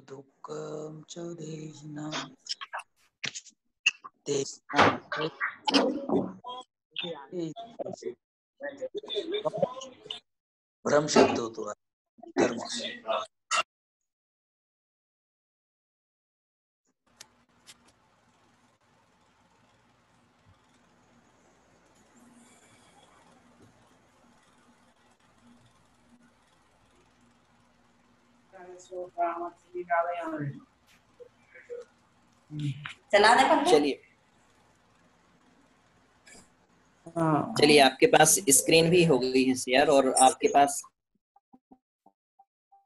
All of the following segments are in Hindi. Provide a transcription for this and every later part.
दुःखं च देहिनां भ्रम शब्द होतो धर्म। चलिए चलिए, आपके पास स्क्रीन भी हो गई है शेयर और आपके पास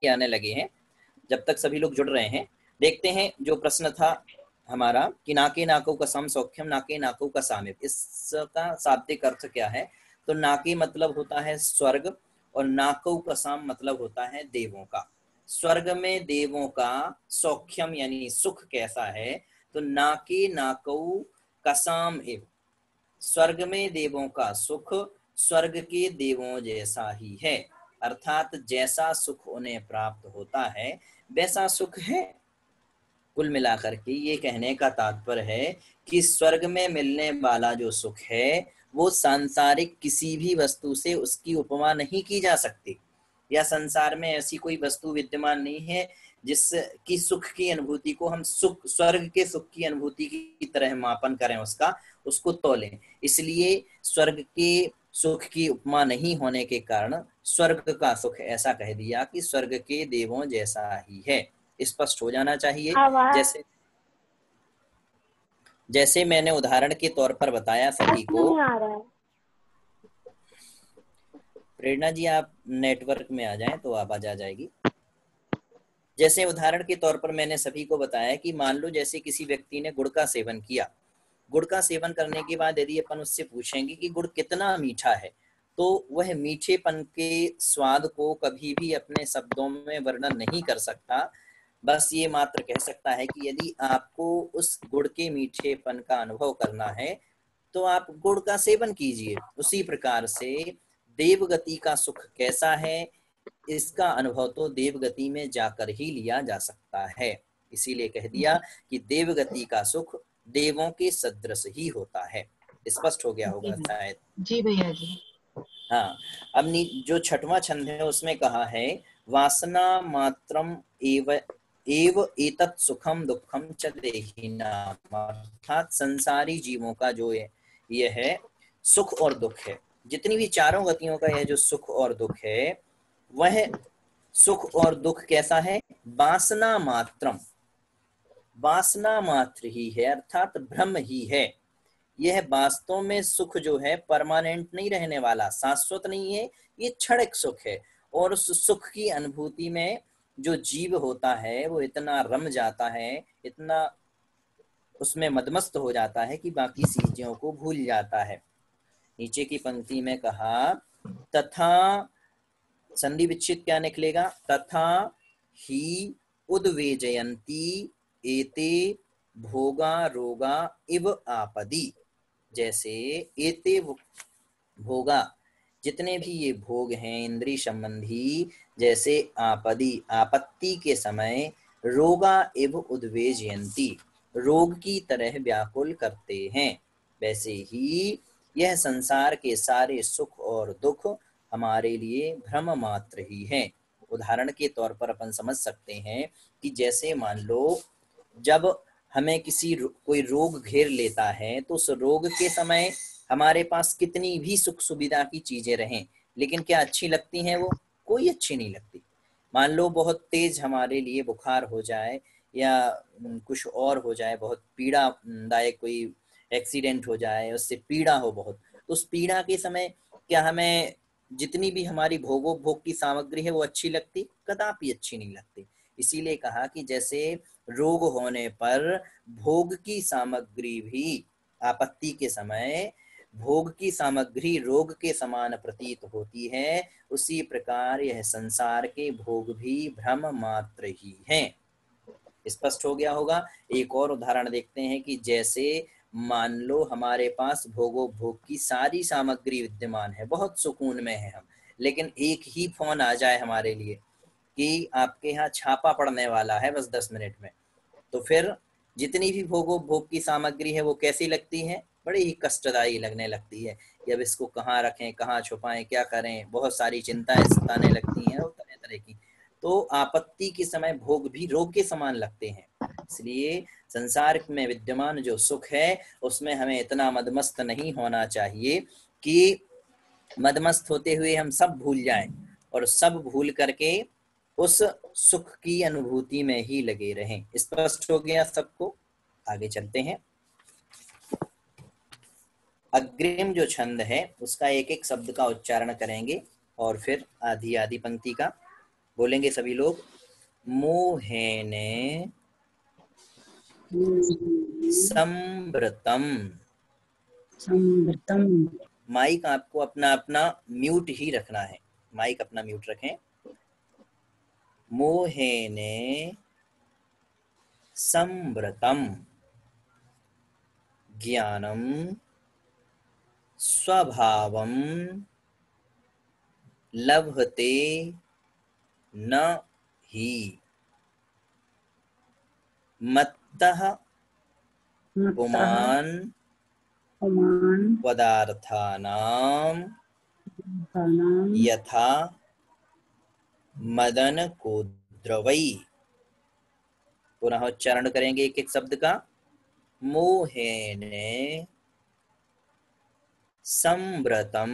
आने लगे हैं। जब तक सभी लोग जुड़ रहे हैं, देखते हैं जो प्रश्न था हमारा कि नाके नाकों का सम सौख्यम नाके नाकों का सामीप, इसका शाब्दिक अर्थ क्या है। तो नाके मतलब होता है स्वर्ग और नाकों का साम मतलब होता है देवों का। स्वर्ग में देवों का सौख्यम यानी सुख कैसा है, तो नाके नाकों का साम एव, स्वर्ग में देवों का सुख स्वर्ग के देवों जैसा ही है, अर्थात जैसा सुख उन्हें प्राप्त होता है वैसा सुख है। कुल मिलाकर के ये कहने का तात्पर्य है कि स्वर्ग में मिलने वाला जो सुख है वो सांसारिक किसी भी वस्तु से उसकी उपमा नहीं की जा सकती, या संसार में ऐसी कोई वस्तु विद्यमान नहीं है जिसकी सुख की अनुभूति को हम सुख स्वर्ग के सुख की अनुभूति की तरह मापन करें, उसको तोलें। इसलिए स्वर्ग के सुख की उपमा नहीं होने के कारण स्वर्ग का सुख ऐसा कह दिया कि स्वर्ग के देवों जैसा ही है। स्पष्ट हो जाना चाहिए। जैसे मैंने उदाहरण के तौर पर बताया सभी को। प्रेरणा जी, आप नेटवर्क में आ जाएं तो आवाज आ जाएगी। जैसे उदाहरण के तौर पर मैंने सभी को बताया कि मान लो जैसे किसी व्यक्ति ने गुड़ का सेवन किया, गुड़ का सेवन करने के बाद यदि अपन उससे पूछेंगे कि गुड़ कितना मीठा है, तो वह मीठेपन के स्वाद को कभी भी अपने शब्दों में वर्णन नहीं कर सकता। बस ये मात्र कह सकता है कि यदि आपको उस गुड़ के मीठेपन का अनुभव करना है तो आप गुड़ का सेवन कीजिए। उसी प्रकार से देवगति का सुख कैसा है, इसका अनुभव तो देवगति में जाकर ही लिया जा सकता है। इसीलिए कह दिया कि देवगति का सुख देवों के सदृश ही होता है। स्पष्ट हो गया होगा शायद। जी भैया जी। हाँ, अब जो छठवां छंद है उसमें कहा है वासना मात्रम एव एतत् सुखम दुखम च देहिनाम, अर्थात संसारी जीवों का जो ये है सुख और दुख है, जितनी भी चारों गतियों का यह जो सुख और दुख है, वह सुख और दुख कैसा है, वासना मात्रम, वासना मात्र ही है, अर्थात भ्रम ही है। यह वास्तव में सुख जो है परमानेंट नहीं रहने वाला, शाश्वत नहीं है, ये क्षणिक सुख है। और उस सुख की अनुभूति में जो जीव होता है वो इतना रम जाता है, इतना उसमें मदमस्त हो जाता है कि बाकी चीजों को भूल जाता है। नीचे की पंक्ति में कहा तथा, संधि विच्छेद क्या निकलेगा, तथा ही उद्वेजयंती एते भोगा रोगा इव आपदी, जैसे एते भोगा, जितने भी ये भोग हैं इंद्रिय संबंधी, जैसे आपदी आपत्ति के समय, रोगा इव उद्वेजयंती, रोग की तरह व्याकुल करते हैं, वैसे ही यह संसार के सारे सुख और दुख हमारे लिए भ्रम मात्र ही है। उदाहरण के तौर पर अपन समझ सकते हैं कि जैसे मान लो जब हमें कोई रोग घेर लेता है तो उस रोग के समय हमारे पास कितनी भी सुख सुविधा की चीजें रहें, लेकिन क्या अच्छी लगती हैं वो? कोई अच्छी नहीं लगती। मान लो बहुत तेज हमारे लिए बुखार हो जाए या कुछ और हो जाए, बहुत पीड़ादायक कोई एक्सीडेंट हो जाए, उससे पीड़ा हो बहुत, तो उस पीड़ा के समय क्या हमें जितनी भी हमारी भोग की सामग्री है वो अच्छी लगती? कदापि अच्छी नहीं लगती। इसीलिए कहा कि जैसे रोग होने पर भोग की सामग्री भी आपत्ति के समय भोग की सामग्री रोग के समान प्रतीत होती है, उसी प्रकार यह संसार के भोग भी भ्रम मात्र ही हैं। स्पष्ट हो गया होगा। एक और उदाहरण देखते हैं कि जैसे मान लो हमारे पास भोग की सारी सामग्री विद्यमान है, बहुत सुकून में है हम, लेकिन एक ही फोन आ जाए हमारे लिए कि आपके यहाँ छापा पड़ने वाला है बस 10 मिनट में, तो फिर जितनी भी भोग की सामग्री है वो कैसी लगती है? बड़ी ही कष्टदायी लगने लगती है कि अब इसको कहाँ रखें, कहाँ छुपाएं, क्या करें, बहुत सारी चिंताएं सताने लगती हैं और तरह तरह की। तो आपत्ति के समय भोग भी रोग के समान लगते हैं। इसलिए संसार में विद्यमान जो सुख है उसमें हमें इतना मदमस्त नहीं होना चाहिए कि मदमस्त होते हुए हम सब भूल जाएं और सब भूल करके उस सुख की अनुभूति में ही लगे रहें। स्पष्ट हो गया सबको? आगे चलते हैं। अग्रिम जो छंद है उसका एक एक शब्द का उच्चारण करेंगे और फिर आधी आधी पंक्ति का बोलेंगे सभी लोग। मोहेने संवृतम। संवृतम। माइक आपको अपना अपना म्यूट ही रखना है, माइक अपना म्यूट रखें। मोहेने संवृतम ज्ञानम स्वभावम लभते न हि मत्तः पुमान् पदार्थानां यथा मदन कोद्रवै। पुनः उच्चारण करेंगे एक एक शब्द का। मोहेने संवृतम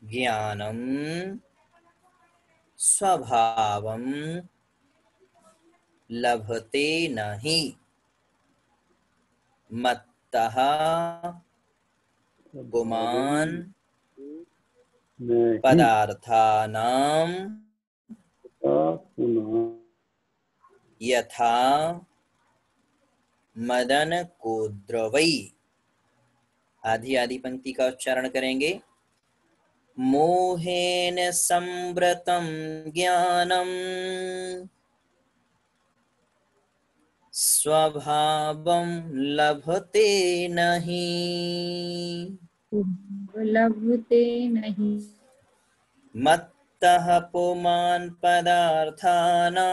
ज्ञानम स्वभावम लभते नहि मत्तः पुमान् पदार्थानां यथा मदन कोद्रवै। आधी आधी पंक्ति का उच्चारण करेंगे। मोहेन संवृतं ज्ञानम स्वभावं लभते नहि मत्तः पुमान् पदार्थानां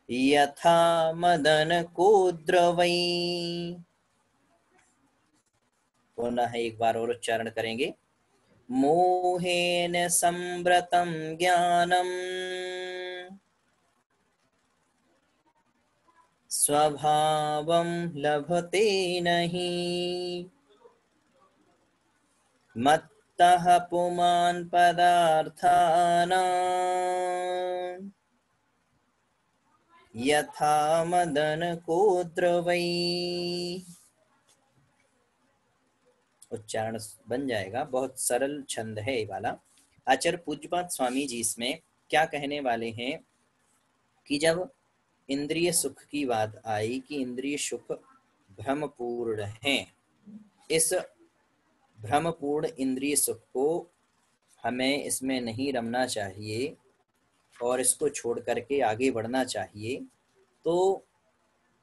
यथा मदन कोद्रवै। पुनः एक बार और उच्चारण करेंगे। मोहेन संवृतं ज्ञानम स्वभावं लभते नहि मत्तः पुमान् पदार्थानां यथा मदन कोद्रवै। उच्चारण बन जाएगा। बहुत सरल छंद है ये वाला। आचार्य पूज्यपाद स्वामी जी इसमें क्या कहने वाले हैं कि जब इंद्रिय सुख की बात आई कि इंद्रिय सुख भ्रमपूर्ण हैं, इस भ्रमपूर्ण इंद्रिय सुख को हमें इसमें नहीं रमना चाहिए और इसको छोड़ करके आगे बढ़ना चाहिए। तो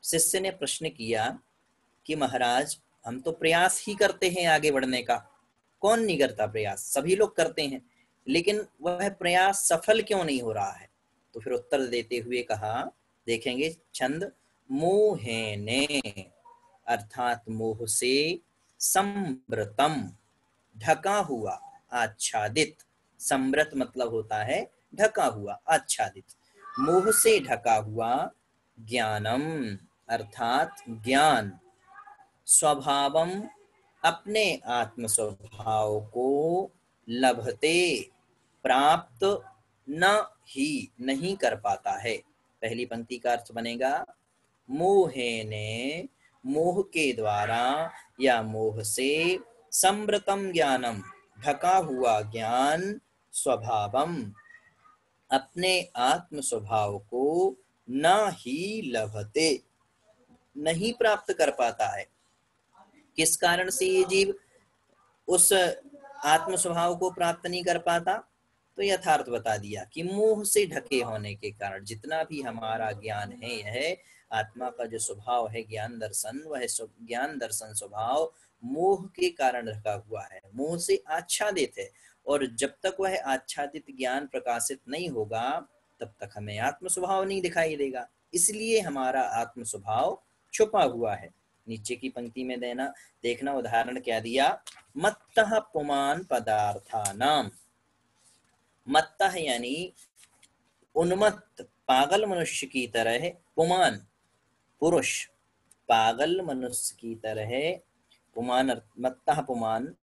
शिष्य ने प्रश्न किया कि महाराज हम तो प्रयास ही करते हैं आगे बढ़ने का, कौन नहीं करता प्रयास, सभी लोग करते हैं, लेकिन वह प्रयास सफल क्यों नहीं हो रहा है? तो फिर उत्तर देते हुए कहा, देखेंगे छंद। मोहेने अर्थात मोह से, संवृतम ढका हुआ, आच्छादित। संवृत मतलब होता है ढका हुआ, आच्छादित। मोह से ढका हुआ ज्ञानम अर्थात ज्ञान, स्वभावम अपने आत्म स्वभाव को, लभते प्राप्त न ही नहीं कर पाता है। पहली पंक्ति का अर्थ बनेगा मोहेने मोह के द्वारा या मोह से, संवृतम ज्ञानम ढका हुआ ज्ञान, स्वभावम अपने आत्म स्वभाव को, न ही लभते, नहीं प्राप्त कर पाता है। किस कारण से ये जीव उस आत्म स्वभाव को प्राप्त नहीं कर पाता? तो यथार्थ बता दिया कि मोह से ढके होने के कारण जितना भी हमारा ज्ञान है, यह आत्मा का जो स्वभाव है ज्ञान दर्शन, वह ज्ञान दर्शन स्वभाव मोह के कारण ढका हुआ है, मोह से आच्छादित है। और जब तक वह आच्छादित ज्ञान प्रकाशित नहीं होगा तब तक हमें आत्म स्वभाव नहीं दिखाई देगा। इसलिए हमारा आत्म स्वभाव छुपा हुआ है। नीचे की पंक्ति में देखना उदाहरण क्या दिया, मत्तः पुमान पदार्थानाम। मत्तः यानी उन्मत्त, पागल मनुष्य की तरह, पुमान पुरुष, पागल मनुष्य की तरह, पुमान मत्तः पुमान,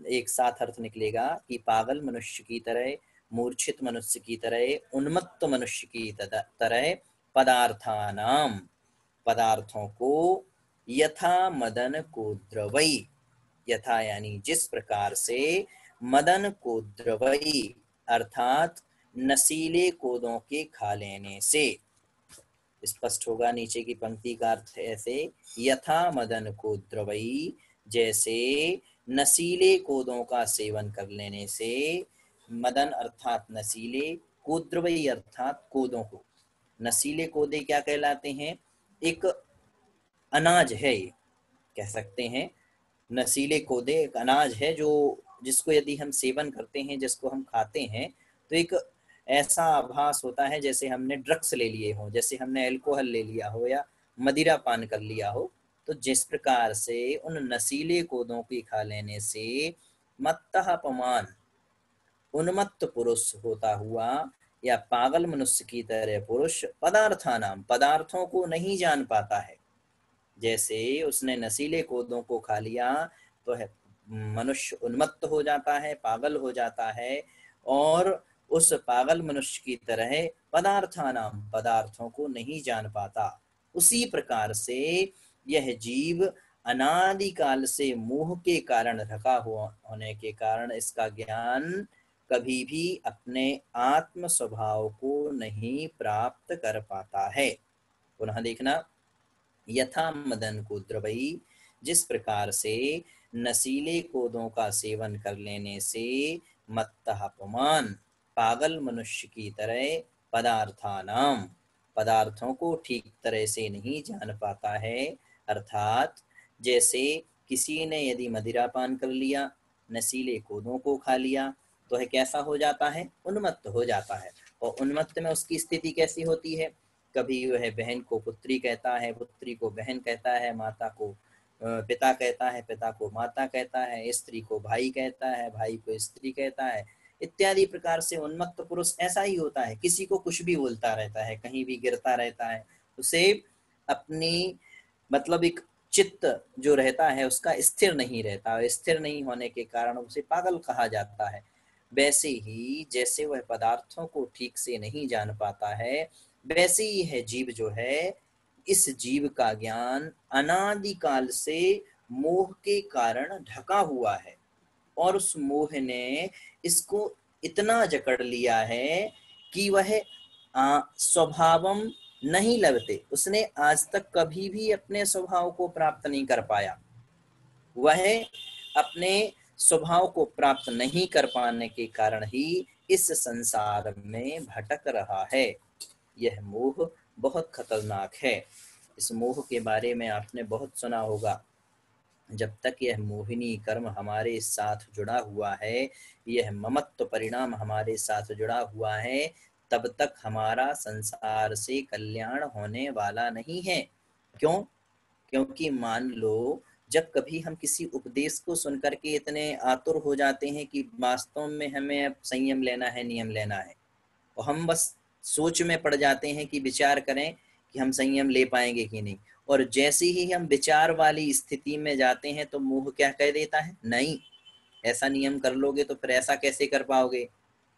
एक साथ अर्थ निकलेगा कि पागल मनुष्य की तरह, मूर्छित मनुष्य की तरह, उन्मत्त मनुष्य की तरह, पदार्थानाम, पदार्थों को, यथा मदन को द्रवई, यथा यानी जिस प्रकार से, मदन को द्रवई अर्थात नशीले कोदों के खा लेने से। स्पष्ट होगा नीचे की पंक्ति का अर्थ ऐसे, यथा मदन को द्रवई, जैसे नशीले कोदों का सेवन कर लेने से, मदन अर्थात नशीले, कोद्रवई अर्थात कोदों को। नशीले कोदे क्या कहलाते हैं? एक अनाज है, ये कह सकते हैं नशीले कोदे एक अनाज है जो जिसको यदि हम सेवन करते हैं, जिसको हम खाते हैं, तो एक ऐसा आभास होता है जैसे हमने ड्रग्स ले लिए हो, जैसे हमने अल्कोहल ले लिया हो या मदिरा पान कर लिया हो। तो जिस प्रकार से उन नशीले कोदों की खा लेने से मत्तः अपमान, उन्मत्त पुरुष होता हुआ या पागल मनुष्य की तरह पुरुष, पदार्थानाम, पदार्थों को नहीं जान पाता है। जैसे उसने नशीले कोदों को खा लिया तो है मनुष्य उन्मत्त हो जाता है, पागल हो जाता है, और उस पागल मनुष्य की तरह पदार्थानाम, पदार्थों को नहीं जान पाता। उसी प्रकार से यह जीव अनादिकाल से मोह के कारण ढका हुआ होने के कारण इसका ज्ञान कभी भी अपने आत्म स्वभाव को नहीं प्राप्त कर पाता है। पुनः देखना, यथा मदन को द्रवई, जिस प्रकार से नशीले कोदों का सेवन कर लेने से मत्तः पुमान, पागल मनुष्य की तरह, पदार्थानाम, पदार्थों को ठीक तरह से नहीं जान पाता है। अर्थात जैसे किसी ने यदि मदिरा पान कर लिया, नशीले कोदों को खा लिया, तो है कैसा हो जाता है? उन्मत्त हो जाता है। और उन्मत्त में उसकी स्थिति कैसी होती है? कभी वह बहन को पुत्री कहता है, पुत्री को बहन कहता है, माता को पिता कहता है, पिता को माता कहता है, स्त्री को भाई कहता है, भाई को स्त्री कहता है, इत्यादि प्रकार से उन्मत्त पुरुष ऐसा ही होता है, किसी को कुछ भी बोलता रहता है, कहीं भी गिरता रहता है। उसे अपनी मतलब एक चित्त जो रहता है उसका स्थिर नहीं रहता, स्थिर नहीं होने के कारण उसे पागल कहा जाता है। वैसे ही जैसे वह पदार्थों को ठीक से नहीं जान पाता है, वैसे ही है जीव जो है, इस जीव का ज्ञान अनादिकाल से मोह के कारण ढका हुआ है, और उस मोह ने इसको इतना जकड़ लिया है कि वह स्वभावम नहीं लगते, उसने आज तक कभी भी अपने स्वभाव को प्राप्त नहीं कर पाया। वह अपने स्वभाव को प्राप्त नहीं कर पाने के कारण ही इस संसार में भटक रहा है। यह मोह बहुत खतरनाक है। इस मोह के बारे में आपने बहुत सुना होगा। जब तक यह मोहिनी कर्म हमारे साथ जुड़ा हुआ है, यह ममत्व परिणाम हमारे साथ जुड़ा हुआ है, तब तक हमारा संसार से कल्याण होने वाला नहीं है। क्यों? क्योंकि मान लो जब कभी हम किसी उपदेश को सुनकर के इतने आतुर हो जाते हैं कि वास्तव में हमें अब संयम लेना है, नियम लेना है, और हम बस सोच में पड़ जाते हैं कि विचार करें कि हम संयम ले पाएंगे कि नहीं, और जैसे ही हम विचार वाली स्थिति में जाते हैं तो मोह क्या कह देता है? नहीं, ऐसा नियम कर लोगे तो फिर ऐसा कैसे कर पाओगे,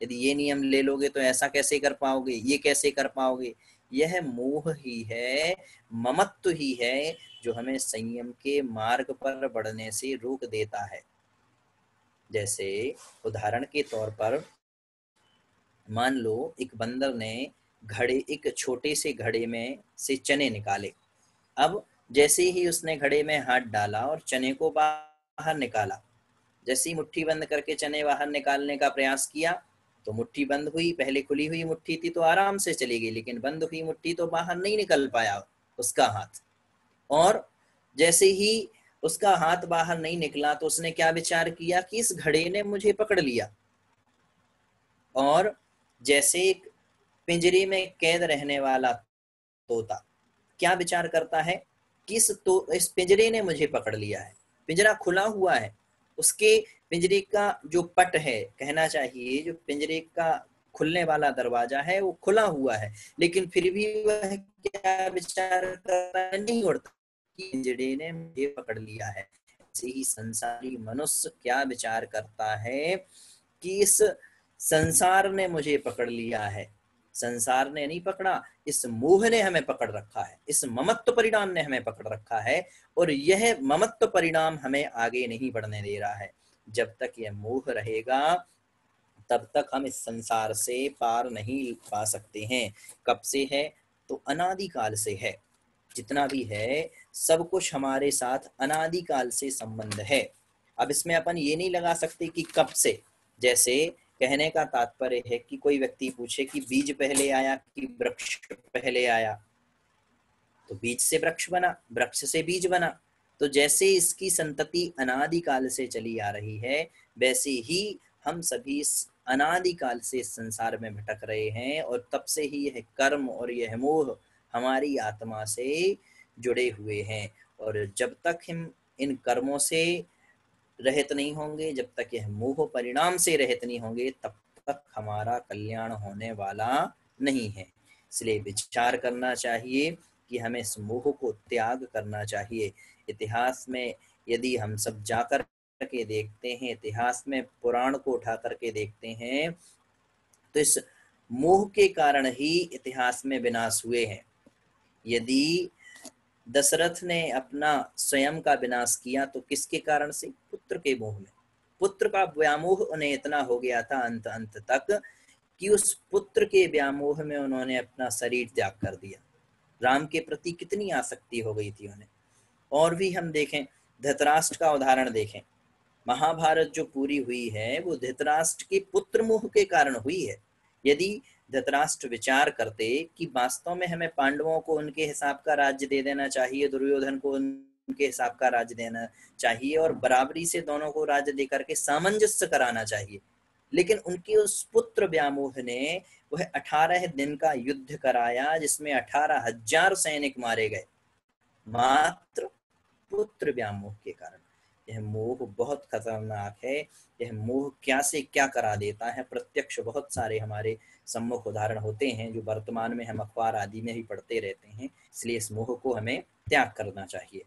यदि ये नियम ले लोगे तो ऐसा कैसे कर पाओगे, ये कैसे कर पाओगे। यह मोह ही है, ममत्व ही है जो हमें संयम के मार्ग पर बढ़ने से रोक देता है। जैसे उदाहरण के तौर पर मान लो एक बंदर ने घड़े, एक छोटे से घड़े में से चने निकाले। अब जैसे ही उसने घड़े में हाथ डाला और चने को बाहर निकाला, जैसे ही मुट्ठी बंद करके चने बाहर निकालने का प्रयास किया तो मुट्ठी बंद हुई। पहले खुली हुई मुट्ठी थी तो आराम से चली गई, लेकिन बंद हुई मुट्ठी तो बाहर नहीं निकल पाया उसका हाथ। और जैसे ही उसका हाथ बाहर नहीं निकला तो उसने क्या विचार किया कि इस घड़े ने मुझे पकड़ लिया। और जैसे एक पिंजरे में कैद रहने वाला तोता क्या विचार करता है कि इस पिंजरे ने मुझे पकड़ लिया है। पिंजरा खुला हुआ है, उसके पिंजरे का जो पट है, कहना चाहिए जो पिंजरे का खुलने वाला दरवाजा है वो खुला हुआ है, लेकिन फिर भी वह क्या विचार करता है, नहीं उड़ता कि पिंजरे ने मुझे पकड़ लिया है। ऐसे ही संसारी मनुष्य क्या विचार करता है कि इस संसार ने मुझे पकड़ लिया है। संसार ने नहीं पकड़ा, इस मोह ने हमें पकड़ रखा है, इस ममत्व परिणाम ने हमें पकड़ रखा है, और यह ममत्व परिणाम हमें आगे नहीं बढ़ने दे रहा है। जब तक यह मोह रहेगा तब तक हम इस संसार से पार नहीं पा सकते हैं। कब से है? तो अनादिकाल से है। जितना भी है सब कुछ हमारे साथ अनादिकाल से संबंध है। अब इसमें अपन ये नहीं लगा सकते कि कब से। जैसे कहने का तात्पर्य है कि कोई व्यक्ति पूछे कि बीज पहले आया कि वृक्ष पहले आया, तो बीज से वृक्ष बना, वृक्ष से बीज बना। तो जैसे इसकी संतति अनादिकाल से चली आ रही है, वैसे ही हम सभी अनादिकाल से इस संसार में भटक रहे हैं, और तब से ही यह कर्म और यह मोह हमारी आत्मा से जुड़े हुए हैं। और जब तक हम इन कर्मों से रहित नहीं होंगे, जब तक यह मोह परिणाम से रहित नहीं होंगे, तब तक हमारा कल्याण होने वाला नहीं है। इसलिए विचार करना चाहिए कि हमें इस मोह को त्याग करना चाहिए। इतिहास में यदि हम सब जाकर के देखते हैं, इतिहास में पुराण को उठा करके देखते हैं, तो इस मोह के कारण ही इतिहास में विनाश हुए हैं। यदि दशरथ ने अपना स्वयं का विनाश किया तो किसके कारण से? पुत्र के मोह में। पुत्र का व्यामोह उन्हें इतना हो गया था अंत अंत तक कि उस पुत्र के व्यामोह में उन्होंने अपना शरीर त्याग कर दिया। राम के प्रति कितनी आसक्ति हो गई थी उन्हें। और भी हम देखें, धृतराष्ट्र का उदाहरण देखें। महाभारत जो पूरी हुई है वो धृतराष्ट्र के पुत्र मोह के कारण हुई है। यदि धृतराष्ट्र विचार करते कि वास्तव में हमें पांडवों को उनके हिसाब का राज्य दे देना चाहिए, दुर्योधन को उनके हिसाब का राज्य देना चाहिए, और बराबरी से दोनों को राज्य देकर के सामंजस्य कराना चाहिए, लेकिन उनके उस पुत्र व्यामोह ने वह 18 दिन का युद्ध कराया जिसमें 18,000 सैनिक मारे गए, मात्र पुत्र व्यामोह के कारण। यह मोह बहुत खतरनाक है। यह मोह क्या से क्या करा देता है, प्रत्यक्ष बहुत सारे हमारे सम्मुख उदाहरण होते हैं जो वर्तमान में हम अखबार आदि में भी पढ़ते रहते हैं। इसलिए इस मोह को हमें त्याग करना चाहिए।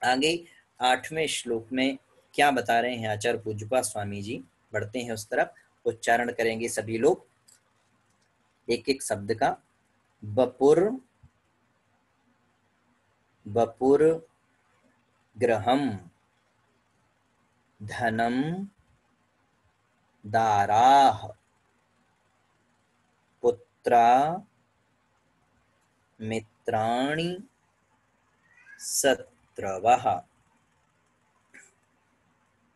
आगे 8वें श्लोक में क्या बता रहे हैं आचार्य पूज्यपा स्वामी जी, बढ़ते हैं उस तरफ। उच्चारण करेंगे सभी लोग एक एक शब्द का। बपुर बपुर ग्रहम धनम दाराः पुत्रा मित्राणि शत्रवः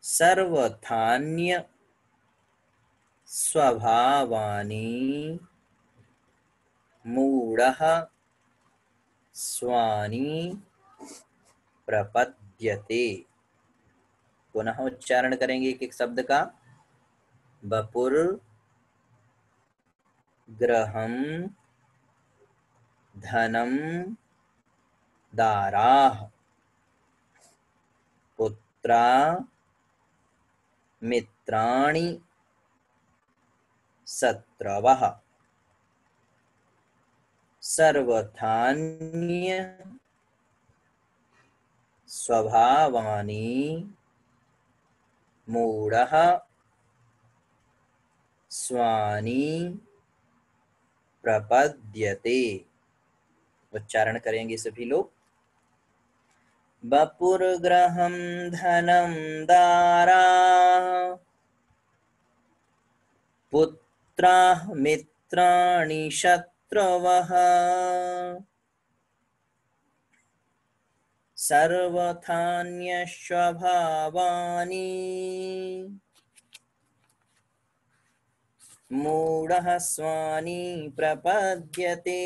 सर्वथान्य स्वभावानि मूढ़ः स्वानि प्रपद्यते। पुनः उच्चारण करेंगे एक एक शब्द का। बपुर ग्रहम धनम दाराः पुत्रा मित्राणि शत्रवः सर्वथान्य स्वभावानि मूढ़ः स्वानि प्रपद्यते। उच्चारण करेंगे सभी लोग। बपुर्ग्रहं धनं दाराः पुत्राः मित्राणि शत्रवः सर्वथान्यस्वभावानि मूढ़ः स्वानि प्रपद्यते।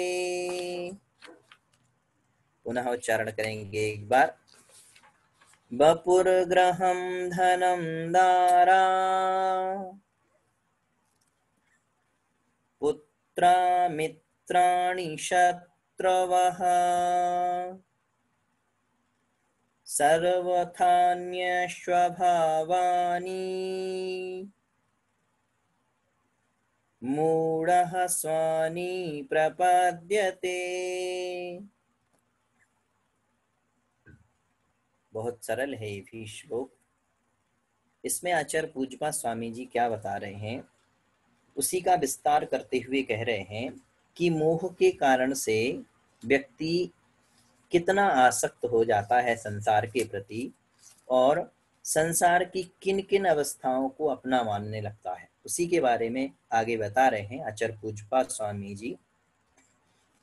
पुनः उच्चारण करेंगे एक बार। वपुर्ग्रहं धनं दारा पुत्रा मित्राणि शत्रवः सर्वथान्यस्वभावानि मूढ़ः स्वानि प्रपद्यते। बहुत सरल है ये भी श्लोक। इसमें आचार्य पूज्यपाद स्वामी जी क्या बता रहे हैं, उसी का विस्तार करते हुए कह रहे हैं कि मोह के कारण से व्यक्ति कितना आसक्त हो जाता है संसार के प्रति और संसार की किन किन अवस्थाओं को अपना मानने लगता है, उसी के बारे में आगे बता रहे हैं आचार्य पूज्यपाद स्वामी जी।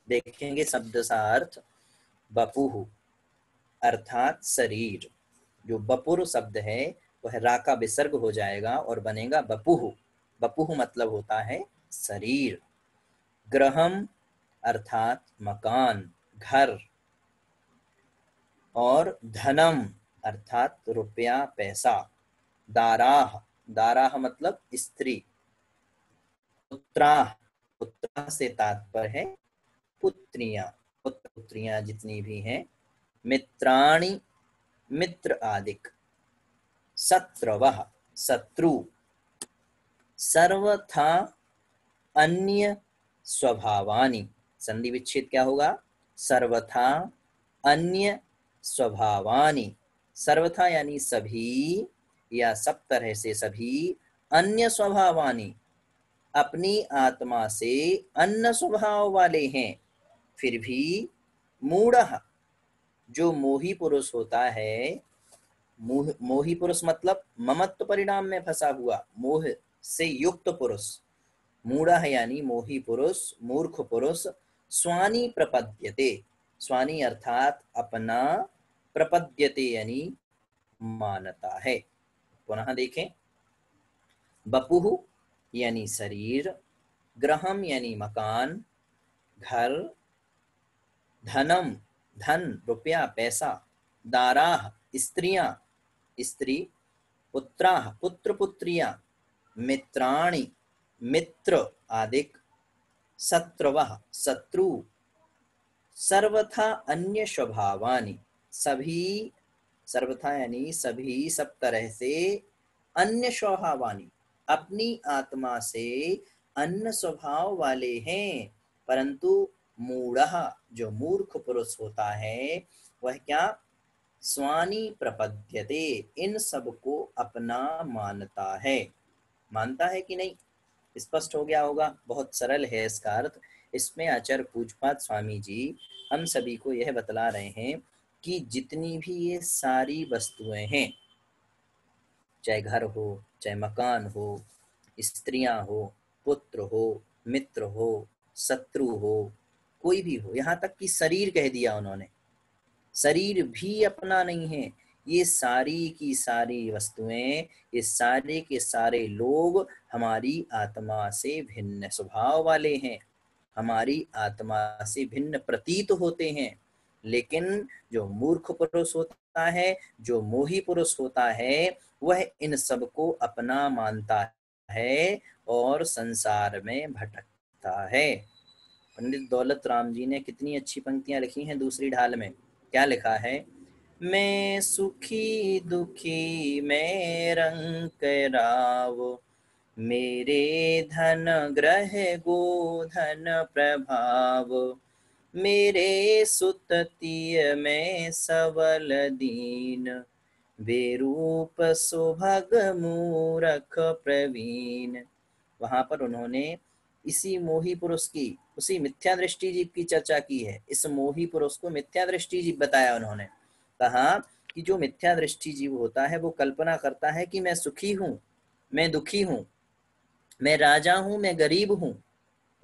देखेंगे शब्द सा अर्थ। बपुः अर्थात शरीर। जो बपुर शब्द है वह रा का विसर्ग हो जाएगा और बनेगा बपुः। बपुः मतलब होता है शरीर। ग्रहम अर्थात मकान, घर। और धनम अर्थात रुपया, पैसा। दाराह, दाराह मतलब स्त्री। पुत्राः, पुत्राः से तात्पर्य है पुत्रियां, पुत्र पुत्रियां जितनी भी हैं। मित्राणि, मित्र आदिक। शत्रवः, शत्रु। सर्वथा अन्य स्वभावानि, संधि विच्छेद क्या होगा? सर्वथा अन्य स्वभावानि। सर्वथा यानी सभी या सब तरह से सभी। अन्य स्वभावानि अपनी आत्मा से अन्य स्वभाव वाले हैं। फिर भी मूढ़ः जो मोही पुरुष होता है, मोही पुरुष मतलब ममत्व परिणाम में फंसा हुआ, मोह से युक्त पुरुष। मूढ़ः यानी मोही पुरुष, मूर्ख पुरुष। स्वानि प्रपद्यते, स्वानि अर्थात अपना, प्रपद्यते यानी मानता है। पुनः देखें। बपुः यानी शरीर, ग्रहम यानी मकान, घर, धनम धन, रुपया, पैसा, दाराः स्त्रियां, स्त्री, पुत्राः पुत्र पुत्रियां, मित्राणि मित्र आदिक, शत्रवः शत्रु, सर्वथा अन्य स्वभावानि सभी, सर्वथा यानी सभी सब तरह से, अन्य स्वभावानि अपनी आत्मा से अन्य स्वभाव वाले हैं। परंतु मूढ़ः जो मूर्ख पुरुष होता है वह क्या? स्वानि प्रपद्यते, इन सब को अपना मानता है। मानता है कि नहीं? स्पष्ट हो गया होगा। बहुत सरल है इसका अर्थ। इसमें आचार्य पूज्यपाद स्वामी जी हम सभी को यह बतला रहे हैं कि जितनी भी ये सारी वस्तुएं हैं, चाहे घर हो, चाहे मकान हो, स्त्रियां हो, पुत्र हो, मित्र हो, शत्रु हो, कोई भी हो, यहाँ तक कि शरीर कह दिया उन्होंने, शरीर भी अपना नहीं है। ये सारी की सारी वस्तुएं, ये सारे के सारे लोग हमारी आत्मा से भिन्न स्वभाव वाले हैं, हमारी आत्मा से भिन्न प्रतीत होते हैं। लेकिन जो मूर्ख पुरुष होता है, जो मोही पुरुष होता है, वह इन सब को अपना मानता है और संसार में भटकता है। पंडित दौलत राम जी ने कितनी अच्छी पंक्तियां लिखी हैं दूसरी ढाल में। क्या लिखा है? मैं सुखी दुखी मैं रंग राव, मेरे धन ग्रह गोधन प्रभाव, मेरे सुततिय में सबल दीन, बेरूप सुभग मूरख प्रवीण। वहां पर उन्होंने इसी मोही पुरुष की, उसी मिथ्या दृष्टि जीव की चर्चा की है। इस मोही पुरुष को मिथ्या दृष्टि जीव बताया उन्होंने। कहा कि जो मिथ्या दृष्टि जीव होता है वो कल्पना करता है कि मैं सुखी हूँ, मैं दुखी हूँ, मैं राजा हूँ, मैं गरीब हूँ,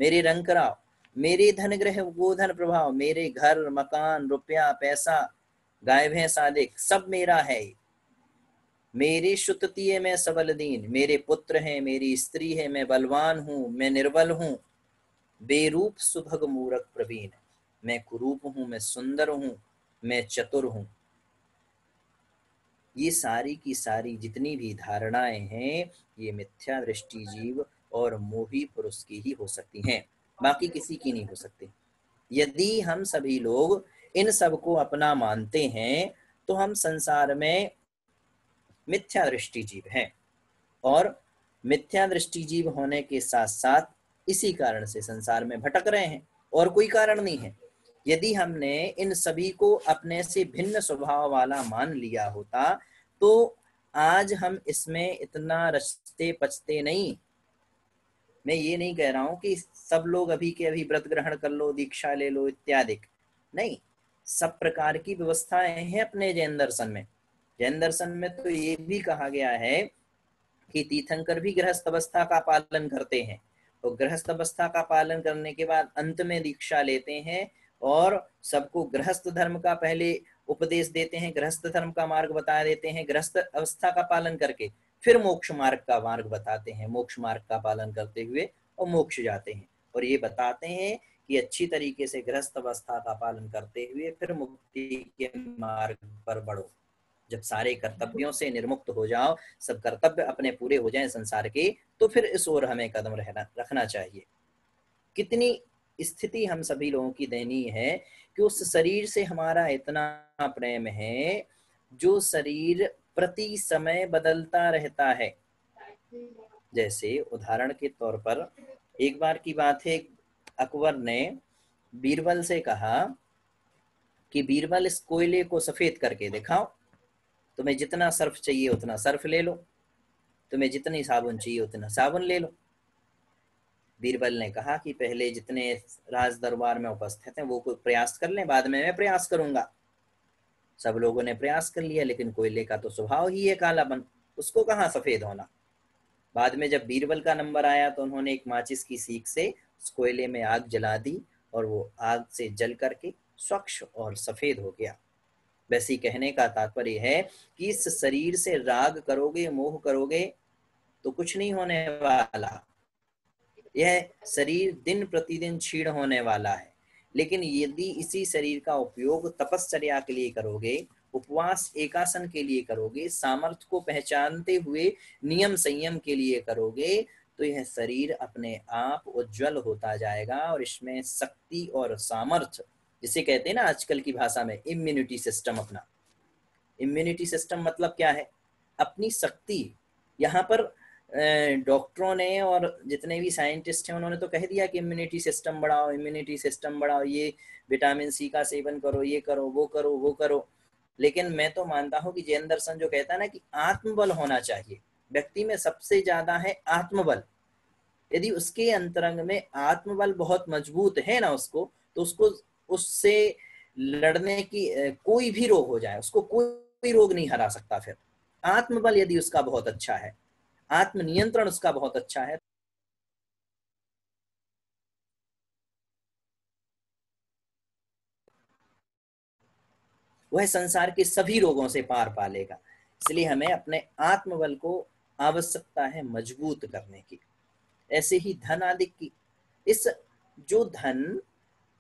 मेरे रंग कराओ, मेरे धन ग्रह गोधन प्रभाव, मेरे घर मकान रुपया पैसा गाय भैंस आदि सब मेरा है। मेरी शुद्धि मैं सबल दीन, मेरे पुत्र हैं, मेरी स्त्री है, मैं बलवान हूँ, मैं निर्बल हूँ, बेरूप सुभग मूरख प्रवीण, मैं कुरूप हूँ, मैं सुंदर हूँ, मैं चतुर हूँ। ये सारी की सारी जितनी भी धारणाएं हैं ये मिथ्या दृष्टि जीव और मोही पुरुष की ही हो सकती हैं, बाकी किसी की नहीं हो सकती। यदि हम सभी लोग इन सब को अपना मानते हैं तो हम संसार में मिथ्या दृष्टि जीव हैं, और मिथ्या दृष्टि जीव होने के साथ साथ इसी कारण से संसार में भटक रहे हैं, और कोई कारण नहीं है। यदि हमने इन सभी को अपने से भिन्न स्वभाव वाला मान लिया होता तो आज हम इसमें इतना रचते पचते नहीं। मैं ये नहीं कह रहा हूं कि सब लोग अभी के अभी व्रत ग्रहण कर लो, दीक्षा ले लो इत्यादि, नहीं, सब प्रकार की व्यवस्थाएं हैं अपने जैन दर्शन में। जैन दर्शन में तो ये भी कहा गया है कि तीर्थंकर भी गृहस्थ अवस्था का पालन करते हैं, तो गृहस्थ अवस्था का पालन करने के बाद अंत में दीक्षा लेते हैं और सबको गृहस्थ धर्म का पहले उपदेश देते हैं, गृहस्थ धर्म का मार्ग बता देते हैं, गृहस्थ अवस्था का पालन करके फिर मोक्ष मार्ग का मार्ग बताते हैं, मोक्ष मार्ग का पालन करते हुए और मोक्ष जाते हैं, और ये बताते हैं कि अच्छी तरीके से गृहस्थ अवस्था का पालन करते हुए फिर मुक्ति के मार्ग पर बढ़ो। जब सारे कर्तव्यों से निर्मुक्त हो जाओ, सब कर्तव्य अपने पूरे हो जाएं संसार के, तो फिर इस ओर हमें कदम रखना चाहिए। कितनी स्थिति हम सभी लोगों की दयनीय है कि उस शरीर से हमारा इतना प्रेम है जो शरीर प्रति समय बदलता रहता है। जैसे उदाहरण के तौर पर एक बार की बात है, अकबर ने बीरबल से कहा कि बीरबल इस कोयले को सफेद करके दिखाओ, तुम्हें जितना सर्फ चाहिए उतना सर्फ ले लो, तुम्हें जितनी साबुन चाहिए उतना साबुन ले लो। बीरबल ने कहा कि पहले जितने राज दरबार में उपस्थित हैं वो कोई प्रयास कर लें, बाद में मैं प्रयास करूंगा। सब लोगों ने प्रयास कर लिया, लेकिन कोयले का तो स्वभाव ही है कालापन, उसको कहाँ सफेद होना। बाद में जब बीरबल का नंबर आया तो उन्होंने एक माचिस की सीख से उस कोयले में आग जला दी और वो आग से जल करके स्वच्छ और सफेद हो गया। वैसे कहने का तात्पर्य है कि इस शरीर से राग करोगे, मोह करोगे तो कुछ नहीं होने वाला। यह शरीर दिन प्रतिदिन क्षीण होने वाला है, लेकिन यदि इसी शरीर का उपयोग तपश्चर्या के लिए करोगे, उपवास एकासन के लिए करोगे, सामर्थ्य को पहचानते हुए नियम संयम के लिए करोगे, तो यह शरीर अपने आप उज्जवल होता जाएगा और इसमें शक्ति और सामर्थ्य, जिसे कहते हैं ना आजकल की भाषा में इम्यूनिटी सिस्टम, अपना इम्यूनिटी सिस्टम मतलब क्या है? अपनी शक्ति। यहाँ पर डॉक्टरों ने और जितने भी साइंटिस्ट हैं उन्होंने तो कह दिया कि इम्यूनिटी सिस्टम बढ़ाओ, इम्यूनिटी सिस्टम बढ़ाओ, ये विटामिन सी का सेवन करो, ये करो, वो करो, वो करो। लेकिन मैं तो मानता हूँ कि जैन दर्शन जो कहता है ना कि आत्मबल होना चाहिए, व्यक्ति में सबसे ज्यादा है आत्मबल। यदि उसके अंतरंग में आत्मबल बहुत मजबूत है ना उसको, तो उसको उससे लड़ने की कोई भी रोग हो जाए उसको कोई रोग नहीं हरा सकता। फिर आत्मबल यदि उसका बहुत अच्छा है, आत्मनियंत्रण उसका बहुत अच्छा है, वह संसार के सभी रोगों से पार पा लेगा। इसलिए हमें अपने आत्मबल को आवश्यकता है मजबूत करने की। ऐसे ही धन आदि की, इस जो धन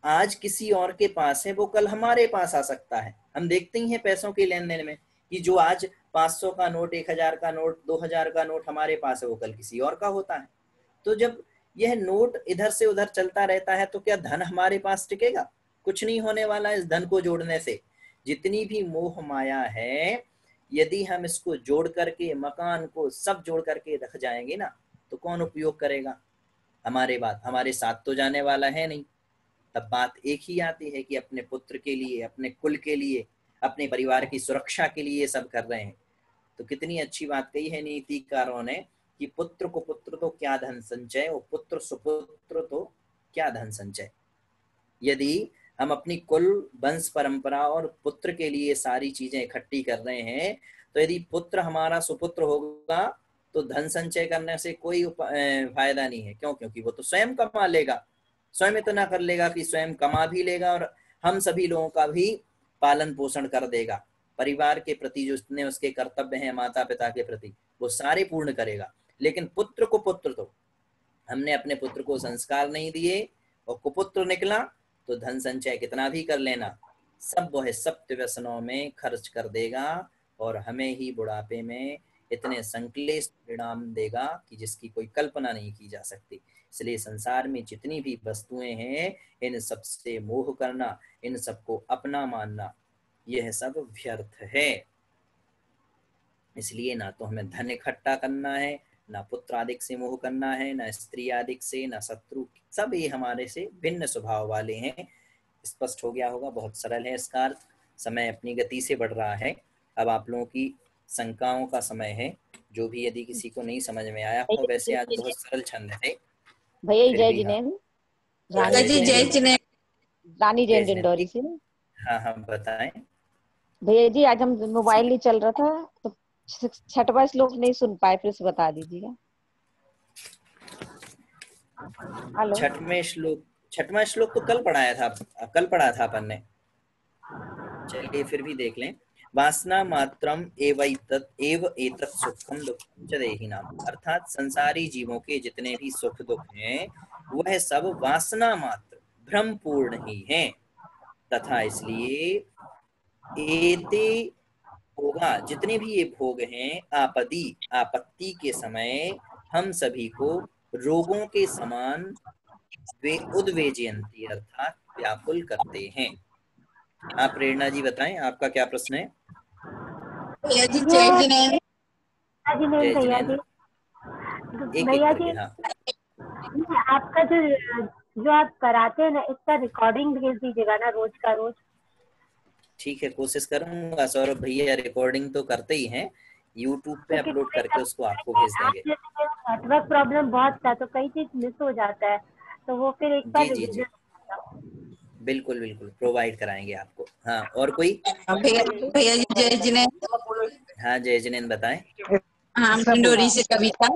आज किसी और के पास है वो कल हमारे पास आ सकता है। हम देखते ही हैं पैसों के लेन देन में कि जो आज 500 का नोट, 1000 का नोट, 2000 का नोट हमारे पास है वो कल किसी और का होता है। तो जब यह नोट इधर से उधर चलता रहता है तो क्या धन हमारे पास टिकेगा? कुछ नहीं होने वाला इस धन को जोड़ने से। जितनी भी मोह माया है, यदि हम इसको जोड़ करके, मकान को सब जोड़ करके रख जाएंगे ना, तो कौन उपयोग करेगा? हमारे साथ तो जाने वाला है नहीं। तब बात एक ही आती है कि अपने पुत्र के लिए, अपने कुल के लिए, अपने परिवार की सुरक्षा के लिए सब कर रहे हैं। तो कितनी अच्छी बात कही है नीतिकारों ने कि पुत्र को पुत्र तो क्या धन संचय, वो पुत्र सुपुत्र तो क्या धन संचय। यदि हम अपनी कुल वंश परंपरा और पुत्र के लिए सारी चीजें इकट्ठी कर रहे हैं, तो यदि पुत्र हमारा सुपुत्र होगा तो धन संचय करने से कोई फायदा नहीं है। क्यों? क्योंकि वो तो स्वयं कमा लेगा, स्वयं इतना कर लेगा कि स्वयं कमा भी लेगा और हम सभी लोगों का भी पालन पोषण कर देगा। परिवार के प्रति जो जितने उसके कर्तव्य हैं माता पिता के प्रति वो सारे पूर्ण करेगा। लेकिन पुत्र को पुत्र तो हमने अपने पुत्र को संस्कार नहीं दिए और कुपुत्र निकला तो धन संचय कितना भी कर लेना सब वह सप्त व्यसनों में खर्च कर देगा और हमें ही बुढ़ापे में इतने संक्लेश परिणाम देगा कि जिसकी कोई कल्पना नहीं की जा सकती। इसलिए संसार में जितनी भी वस्तुएं हैं इन सबसे मोह करना, इन सबको अपना मानना, यह सब व्यर्थ है। इसलिए ना तो हमें धन इकट्ठा करना है, ना पुत्र आदिक से मोह करना है, ना स्त्री आदिक से, ना शत्रु, सब ये हमारे से भिन्न स्वभाव वाले हैं। स्पष्ट हो गया होगा, बहुत सरल है इसका अर्थ। समय अपनी गति से बढ़ रहा है, अब आप लोगों की शंकाओं का समय है। जो भी यदि किसी को नहीं समझ में आया हो, वैसे आज बहुत सरल छंद है भैया फिर जय भी। हाँ जिनेन्द्र, हाँ, रानी जय जैन जिनेन्द्र। रानी जय जैन जिनेन्द्र, डिंडोरी से। हाँ हाँ बताएं। भैया जी आज हम मोबाइल नहीं चल रहा था तो छठवां श्लोक नहीं सुन पाए, फिर से बता दीजिएगा। हेलो, छठवां श्लोक तो कल पढ़ाया था, कल पढ़ा था अपन ने। चलिए फिर भी देख लें। वासना मात्रम एव एतत् सुखम दुखम च देहिनाम, अर्थात संसारी जीवों के जितने भी सुख दुख हैं वह सब वासना मात्र भ्रम पूर्ण ही हैं। तथा इसलिए एते होगा, जितने भी ये भोग हैं आपत्ति के समय हम सभी को रोगों के समान वे उद्वेजयंती अर्थात व्याकुल करते हैं। आप प्रेरणा जी बताएं, आपका क्या प्रश्न है? भैया जी जय जिनेन्द्र। जय भैया जिनेन्द्र, जी, एक एक भैया करके। जी हाँ आपका जो आप कराते हैं ना, इसका रिकॉर्डिंग भेज दीजिएगा ना रोज का रोज। ठीक है, कोशिश करूंगा। सौरभ भैया रिकॉर्डिंग तो करते ही हैं, यूट्यूब पे अपलोड करके उसको आपको भेज देंगे। नेटवर्क प्रॉब्लम बहुत था तो कई चीज मिस हो जाता है, तो वो फिर एक बार जी जी जी, बिल्कुल बिल्कुल प्रोवाइड कराएंगे आपको। हाँ और कोई? भैया भैया जी जय जिनेन्द्र। हाँ जय जिनेन्द्र बताएं। हाँ डिंडोरी से कविता।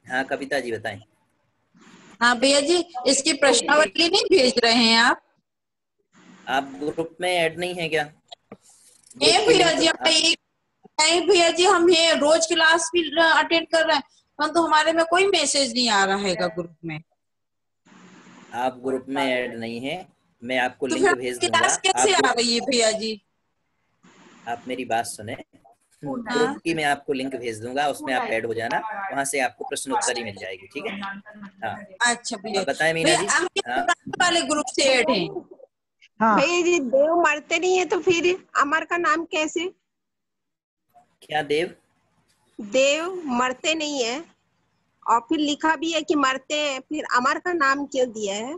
हाँ कविता जी बताएं। हाँ भैया जी, इसकी प्रश्नावली नहीं भेज रहे हैं आप? आप ग्रुप में ऐड नहीं है क्या? नहीं ग्रुप की भैया लिंक जी, नहीं भैया जी, हम ये रोज क्लास भी अटेंड कर रहे हैं, परंतु तो हमारे में कोई मैसेज नहीं आ रहा है ग्रुप में। आप ग्रुप में ऐड नहीं है, मैं आपको तो लिंक फिर भेज दूंगा। क्लास कैसे आ रही है भैया जी? आप मेरी बात सुने, हाँ। ग्रुप की मैं आपको लिंक भेज दूंगा, उसमें आप ऐड हो जाना, वहां से आपको प्रश्न उत्तर ही मिल जाएगी। ठीक है? हाँ अच्छा भैया, अब बताएं मीना भैया जी। हम हाँ वाले ग्रुप से ऐड हैं। हाँ भैया जी, देव मरते नहीं है तो फिर अमर का नाम कैसे? क्या देव? देव मरते नहीं है और फिर लिखा भी है कि मरते हैं, फिर अमर का नाम क्यों दिया है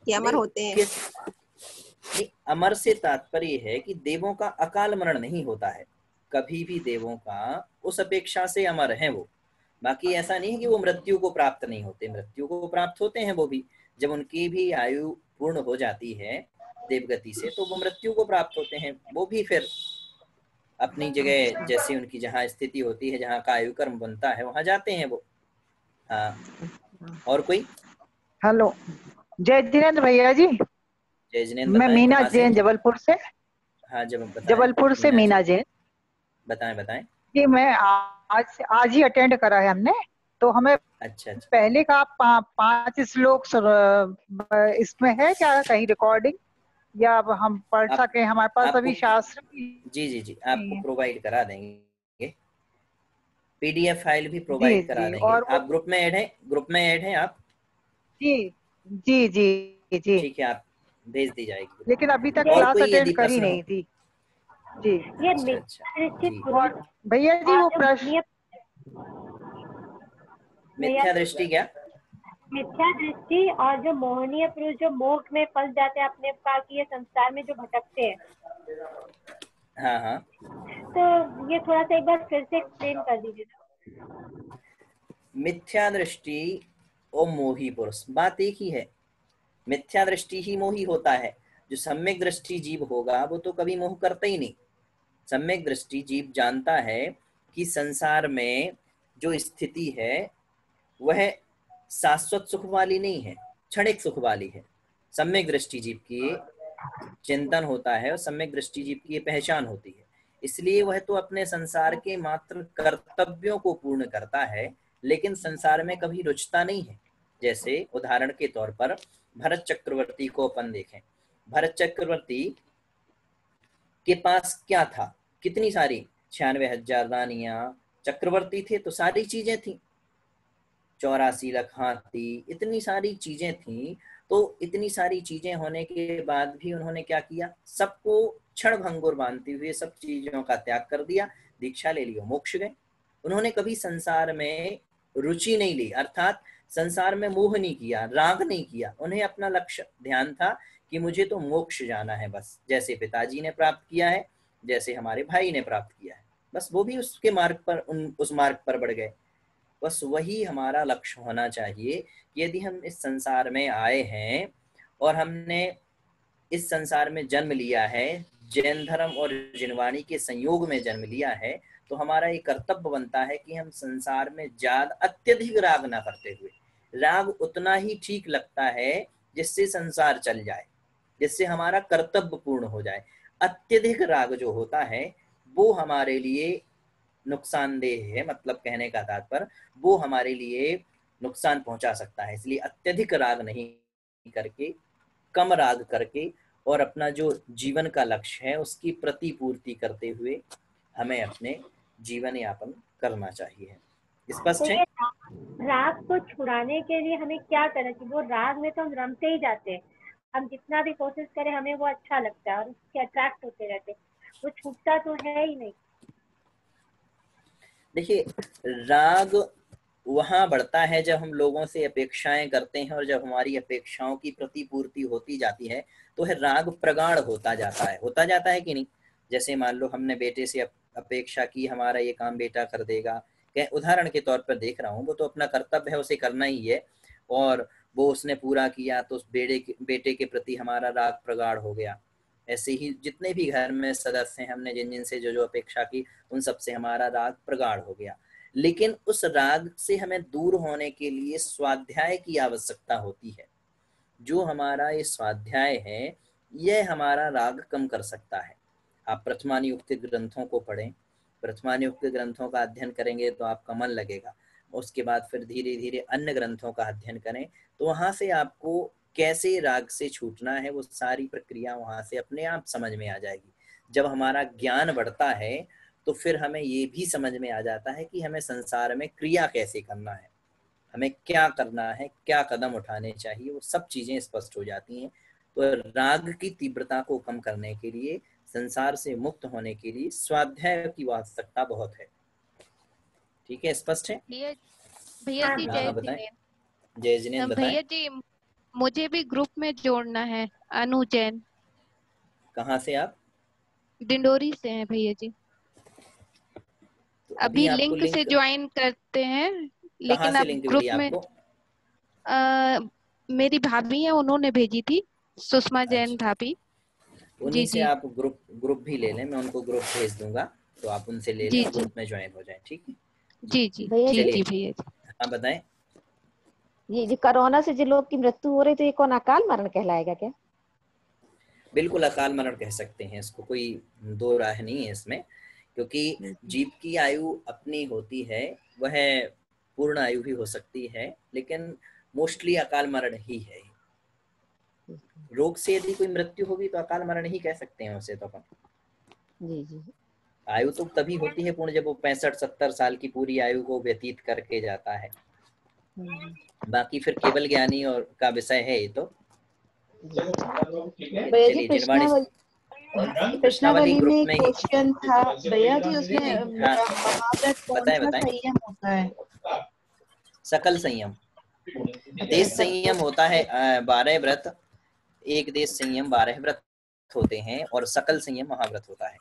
कि अमर होते हैं? अमर से तात्पर्य है कि देवों का अकाल मरण नहीं होता है कभी भी, देवों का उस अपेक्षा से अमर है वो। बाकी ऐसा नहीं है कि वो मृत्यु को प्राप्त नहीं होते, मृत्यु को प्राप्त होते हैं वो भी। जब उनकी भी आयु पूर्ण हो जाती है देवगति से तो वो मृत्यु को प्राप्त होते हैं वो भी। फिर अपनी जगह जैसी उनकी जहाँ स्थिति होती है, जहाँ का आयु कर्म बनता है वहां जाते हैं वो। हाँ और कोई? हेलो, जय जिनेन्द्र भैया जी। जय जिनेन्द्र मैं बताएं, मीना कहाँ से? जैन, जबलपुर से। हाँ जब बताएं। जबलपुर से मीना जैन बताएं बताएं। जी। मैं आज ही अटेंड करा है हमने, तो हमें अच्छा अच्छा, पहले का 5 श्लोक इसमें है क्या कहीं रिकॉर्डिंग, या अब हम पढ़ आप सके? हमारे पास अभी आपको शास्त्र जी जी जी नहीं आपको है। प्रोवाइड करा देंगे, पीडीएफ फाइल भी जी प्रोवाइड करा जी, देंगे। और वो आप ग्रुप में ऐड हैं? ग्रुप में ऐड हैं आप? जी जी जी जी, ठीक है, आप भेज दी जाएगी ग्रुप लेकिन अभी तक में। और क्लास कोई यदि अटेंड करी प्रश्न हो? नहीं थी जी। ये अच्छा अच्छा जी। और भैया जी वो प्रश्न मिथ्या दृष्टि क्या? मिथ्या दृष्टि और जो मोहनीय पुरुष जो मोह में फंस जाते हैं, आपने कहा कि ये संसार में जो भटकते हैं, हाँ हाँ, तो ये थोड़ा सा एक बार फिर से एक्सप्लेन कर दीजिए। मिथ्या दृष्टि और मोही पुरुष बात एक ही है। मिथ्या दृष्टि ही मोही होता है। जो सम्यक दृष्टि जीव होगा वो तो कभी मोह करता ही नहीं। सम्यक दृष्टि जीव जानता है कि संसार में जो स्थिति है वह शाश्वत सुख वाली नहीं है, क्षणिक सुख वाली है। सम्यक दृष्टि जीव की चिंतन होता है और सम्यक दृष्टि जीव की पहचान होती है। इसलिए वह तो अपने संसार के मात्र कर्तव्यों को पूर्ण करता है, लेकिन संसार में कभी रुचता नहीं है। जैसे उदाहरण के तौर पर भरत चक्रवर्ती को अपन देखें। भरत चक्रवर्ती के पास क्या था? कितनी सारी 96,000 रानियां, चक्रवर्ती थे तो सारी चीजें थी, 84 लाख हाथी, इतनी सारी चीजें थी। तो इतनी सारी चीजें होने के बाद भी उन्होंने क्या किया? सबको क्षण भंगुर मानते हुए सब चीजों का त्याग कर दिया, दीक्षा ले ली, मोक्ष गए। उन्होंने कभी संसार में रुचि नहीं ली, अर्थात संसार में मोह नहीं किया, राग नहीं किया। उन्हें अपना लक्ष्य ध्यान था कि मुझे तो मोक्ष जाना है बस, जैसे पिताजी ने प्राप्त किया है, जैसे हमारे भाई ने प्राप्त किया है, बस वो भी उसके मार्ग पर उस मार्ग पर बढ़ गए। बस वही हमारा लक्ष्य होना चाहिए। यदि हम इस संसार में आए हैं और हमने इस संसार में जन्म लिया है, जैन धर्म और जिनवाणी के संयोग में जन्म लिया है, तो हमारा ये कर्तव्य बनता है कि हम संसार में ज्यादा अत्यधिक राग ना करते हुए, राग उतना ही ठीक लगता है जिससे संसार चल जाए, जिससे हमारा कर्तव्य पूर्ण हो जाए। अत्यधिक राग जो होता है वो हमारे लिए नुकसानदेह है, मतलब कहने का तात्पर्य वो हमारे लिए नुकसान पहुंचा सकता है। इसलिए अत्यधिक राग नहीं करके, कम राग करके और अपना जो जीवन का लक्ष्य है उसकी प्रतिपूर्ति करते हुए हमें अपने जीवन यापन करना चाहिए। स्पष्ट है? राग को छुड़ाने के लिए हमें क्या करना चाहिए? वो राग में तो हम रमते ही जाते हैं, हम जितना भी कोशिश करें हमें वो अच्छा लगता है और उसके अट्रैक्ट होते रहते हैं, वो छूटता तो है ही नहीं। देखिए, राग वहां बढ़ता है जब हम लोगों से अपेक्षाएं करते हैं, और जब हमारी अपेक्षाओं की प्रतिपूर्ति होती जाती है तो है राग प्रगाढ़ होता जाता है कि नहीं। जैसे मान लो हमने बेटे से अपेक्षा की हमारा ये काम बेटा कर देगा, उदाहरण के तौर पर देख रहा हूँ, वो तो अपना कर्तव्य है, उसे करना ही है, और वो उसने पूरा किया तो उस बेटे के प्रति हमारा राग प्रगाढ़ हो गया। ऐसे ही जितने भी घर में सदस्य हैं, हमने जिन जिन से जो जो अपेक्षा की उन सब से हमारा राग प्रगाढ़ हो गया। लेकिन उस राग से हमें दूर होने के लिए स्वाध्याय की आवश्यकता होती है। जो हमारा ये स्वाध्याय है यह हमारा राग कम कर सकता है। आप प्रथमानियुक्त ग्रंथों को पढ़ें, प्रथमानियुक्त ग्रंथों का अध्ययन करेंगे तो आपका मन लगेगा। उसके बाद फिर धीरे धीरे अन्य ग्रंथों का अध्ययन करें तो वहां से आपको कैसे राग से छूटना है वो सारी प्रक्रिया वहां से अपने आप समझ में आ जाएगी। जब हमारा ज्ञान बढ़ता है तो फिर हमें ये भी समझ में आ जाता है कि हमें संसार में क्रिया कैसे करना है, हमें क्या करना है, क्या कदम उठाने चाहिए, वो सब चीजें स्पष्ट हो जाती हैं। तो राग की तीव्रता को कम करने के लिए, संसार से मुक्त होने के लिए स्वाध्याय की आवश्यकता बहुत है। ठीक है, स्पष्ट है? भैया जी जय बताएं। जिनेन्द्र। जय जिनेन्द्र बताएं। भैया जी मुझे भी ग्रुप में जोड़ना है। अनु जैन। कहाँ से आप? डिंडोरी से हैं भैया जी। तो अभी लिंक से ज्वाइन करते हैं, लेकिन अब ग्रुप में मेरी भाभी है, उन्होंने भेजी थी, सुषमा जैन भाभी। उन्हीं से आप ग्रुप भी ले लें, मैं उनको ग्रुप भेज दूंगा तो आप उनसे ले लें, ग्रुप में ज्वाइन हो जाएं। ठीक है जी जी भैया जी। हाँ बताएं। ये कोरोना से जिन लोग की मृत्यु हो रही तो ये कौन अकाल मरण कहलाएगा क्या? बिल्कुल अकाल मरण कह सकते हैं इसको, कोई दो राह नहीं है इसमें, क्योंकि जीव की आयु अपनी होती है, वह पूर्ण आयु भी हो सकती है, लेकिन मोस्टली अकाल मरण ही है। रोग से यदि कोई मृत्यु होगी तो अकाल मरण ही कह सकते हैं उसे तो अपन। जी। आयु तो तभी होती है पूर्ण जब वो 65-70 साल की पूरी आयु को व्यतीत करके जाता है। बाकी फिर केवल ज्ञानी और का विषय है ये तो। चलिए कृष्णावली में एक क्वेश्चन था भैया जी, उसमें महाव्रत कौन सा संयम होता है? सकल संयम। देश संयम होता है 12 व्रत, एक देश संयम 12 व्रत होते हैं, और सकल संयम महाव्रत होता है।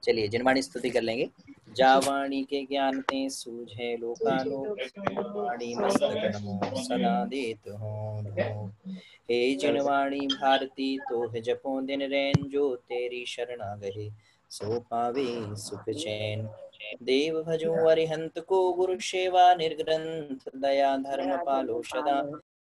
चलिए जिनवाणी स्तुति कर लेंगे। जावाणी के ज्ञान ते सूझे लोकालोक, वाणी मस्तक नमो सदा देत हो। हे जिनवाणी भारती तो है जपो दिन रैन, जो तेरी शरणा गहे सो पावे सुख चैन। देव भजो अरिहंत को गुरु सेवा निर्ग्रंथ दया धर्म पालो सदा